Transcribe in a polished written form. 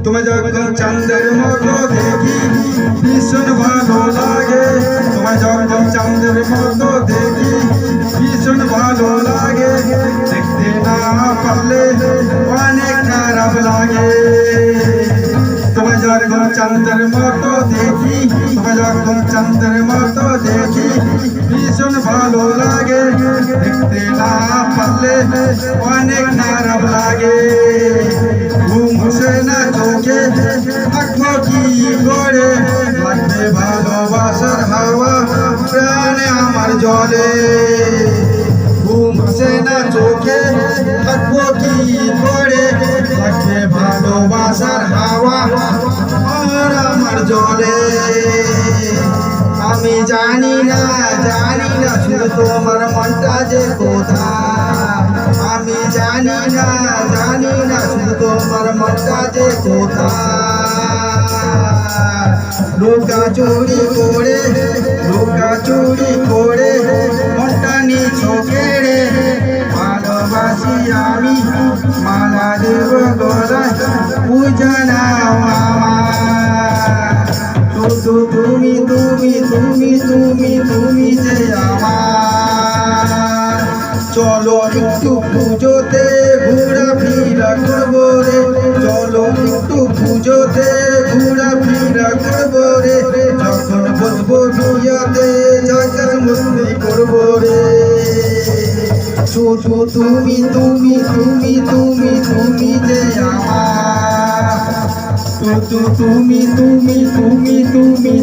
तुम्हें जब चंद्र मतो देखी भीषण भालो लागे तुम्हें जब चंद्र मतो देखी भीषण भालो लागे देखते ना पल्ले अनेक खराब लागे तुम्हें जब चंद्र मतो देखी तुम्हें जब चंद्र मतो देखी भीषण भालो लागे देखते ना पल्ले अनेक खराब लागे ঘুম সে না চোখে থাকবো কি করে লাগবে ভালোবাসার হাওয়া প্রাণে আমার জলে ঘুম সে না চোখে থাকবো কি করে লাগবে ভালোবাসার হাওয়া আর আমার জলে আমি জানি না শুধু তোমার মনটা যে কোথায় আমি জানি না শুধু তোমার মনটা যে কোথায় লুকাচুরি করে মনটা নিছো কেড়ে ভালোবাসি আমি মালা দেব গলায় পূজা নাও আমার তুমি যে আমার চলো একটু পুজোতে ঘোরাফেরা করবো রে চলো একটু পুজোতে ঘোরাফেরা করবো রে যখন বসবো বিয়াতে জায়গা মস্তি করবো রে শুধু তুমি যে আমার তুমি